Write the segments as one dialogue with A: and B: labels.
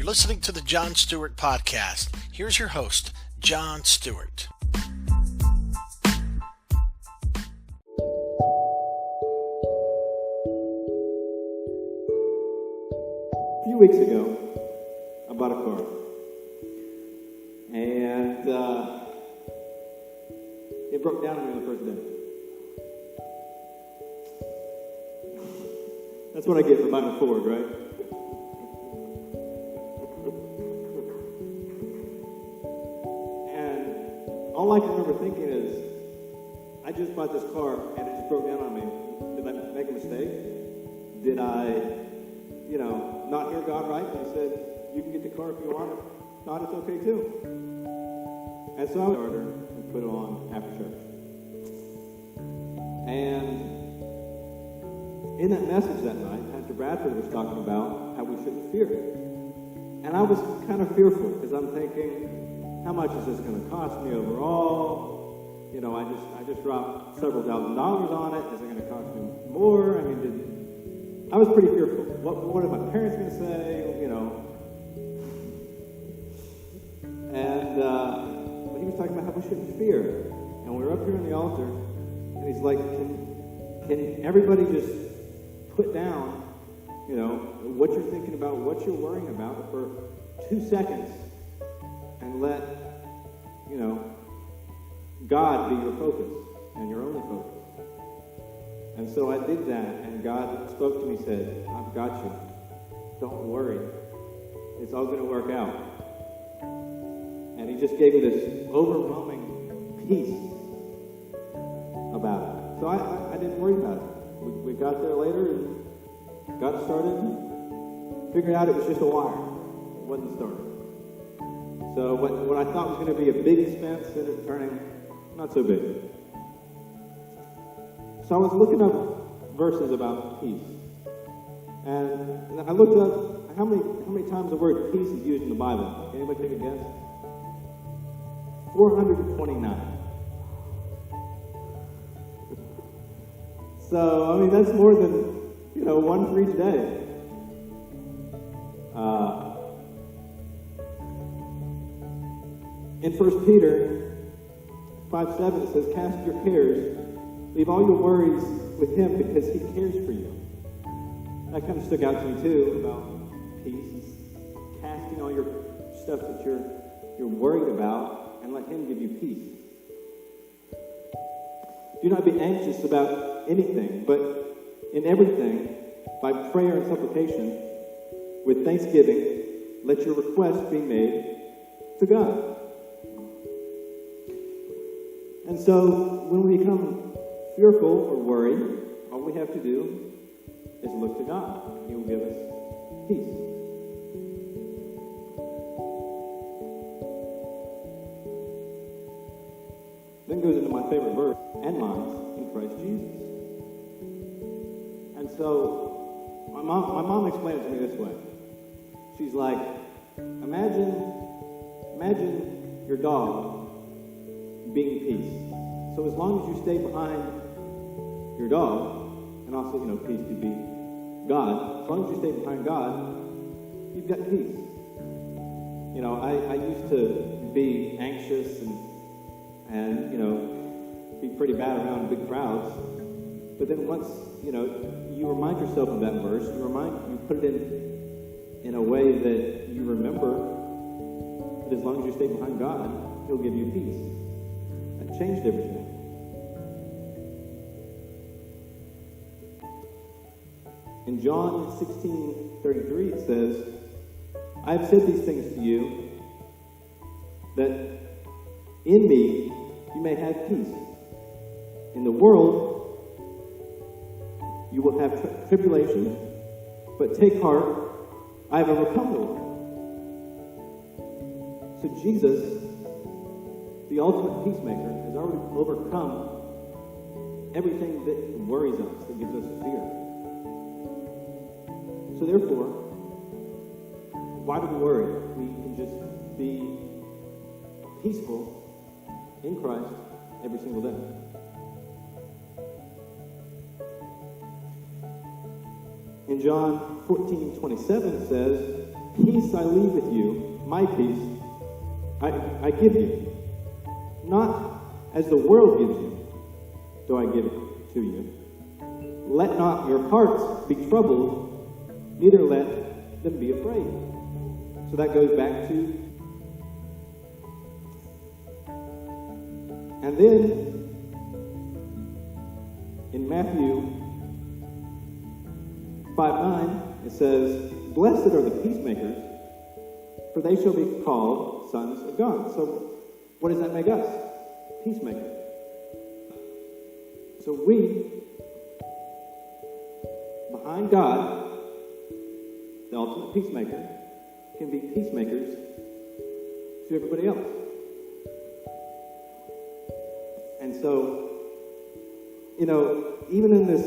A: You're listening to the John Stuart Podcast. Here's your host, John Stuart.
B: A few weeks ago, I bought a car, and it broke down on me on the first day. That's what I get for buying a Ford, right? And all I can remember thinking is, I just bought this car, and it just broke down on me. Did I make a mistake? Did I not hear God right? And He said, you can get the car if you want it. If not, it's okay too. And so I started and put it on after church. And in that message that night, Pastor Bradford was talking about how we shouldn't fear. And I was kind of fearful because I'm thinking, how much is this going to cost me overall? I just dropped several $1,000s on it. Is it going to cost me more? I was pretty fearful. What are my parents going to say? And but he was talking about how we shouldn't fear. And we were up here on the altar, and he's like, can everybody just put down, what you're thinking about, what you're worrying about for 2 seconds, and let, God be your focus and your only focus. And so I did that, and God spoke to me and said, I've got you. Don't worry. It's all going to work out. And He just gave me this overwhelming peace about it. So I didn't worry about it. We got there later and got started and figured out it was just a wire. It wasn't started. So what I thought was going to be a big expense ended up turning not so big. So I was looking up verses about peace. And I looked up how many times the word peace is used in the Bible. Can anybody take a guess? 429. So, that's more than, one for each day. In 1 Peter 5:7, it says, cast your cares, leave all your worries with Him because He cares for you. That kind of stuck out to me too, about peace. Casting all your stuff that you're worried about and let Him give you peace. Do not be anxious about anything, but in everything, by prayer and supplication, with thanksgiving, let your requests be made to God. And so, when we become fearful or worried, all we have to do is look to God. He will give us peace. Then goes into my favorite verse, and mine, in Christ Jesus. And so, my mom explained it to me this way. She's like, imagine your dog being peace. So as long as you stay behind your dog, and also, peace could be God, as long as you stay behind God, you've got peace. I used to be anxious and be pretty bad around big crowds. But then once, you remind yourself of that verse, you put it in a way that you remember that as long as you stay behind God, He'll give you peace. That changed everything. In John 16:33 it says, I have said these things to you, that in me you may have peace. In the world you will have tribulation, but take heart, I have overcome the world. So Jesus, the ultimate peacemaker, has already overcome everything that worries us, that gives us fear. So therefore, why do we worry? We can just be peaceful in Christ every single day. In John 14:27 it says, Peace I leave with you, my peace I give you. Not as the world gives you, do I give it to you. Let not your hearts be troubled, neither let them be afraid. So that goes back to, and then in Matthew 5:9, it says, blessed are the peacemakers, for they shall be called sons of God. So what does that make us? Peacemakers. So we, behind God, the ultimate peacemaker, can be peacemakers to everybody else. And so, even in this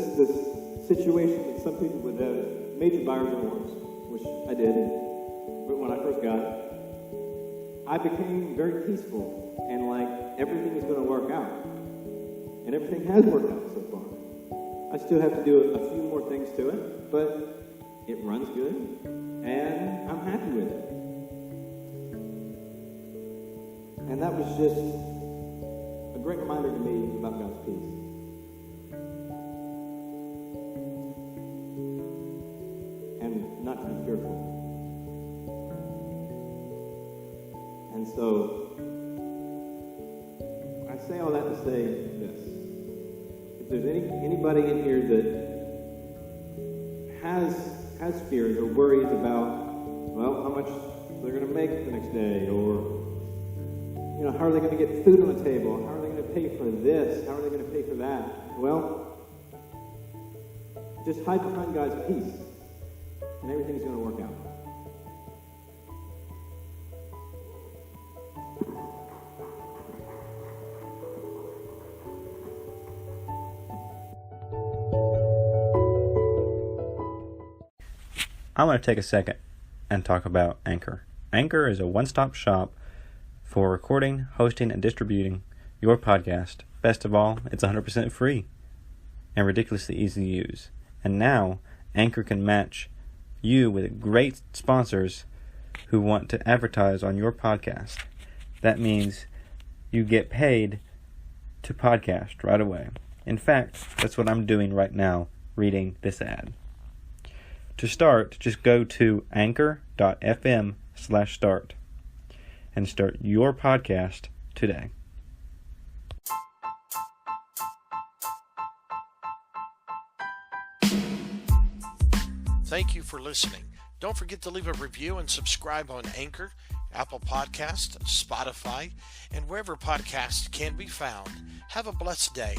B: situation that some people would have major buyer's remorse, which I did, but when I first got it, I became very peaceful and like everything is going to work out. And everything has worked out so far. I still have to do a few more things to it, but it runs good and I'm happy with it. And that was just a great reminder to me about God's peace. And not to be fearful. And so, I say all that to say this. If there's anybody in here that has fears or worries about, well, how much they're going to make the next day, or, how are they going to get food on the table? How are they going to pay for this? How are they going to pay for that? Well, just hide behind God's peace, and everything's going to work out.
C: I want to take a second and talk about Anchor. Anchor is a one-stop shop for recording, hosting, and distributing your podcast. Best of all, it's 100% free and ridiculously easy to use. And now, Anchor can match you with great sponsors who want to advertise on your podcast. That means you get paid to podcast right away. In fact, that's what I'm doing right now, reading this ad. To start, just go to anchor.fm/start and start your podcast today.
A: Thank you for listening. Don't forget to leave a review and subscribe on Anchor, Apple Podcasts, Spotify, and wherever podcasts can be found. Have a blessed day.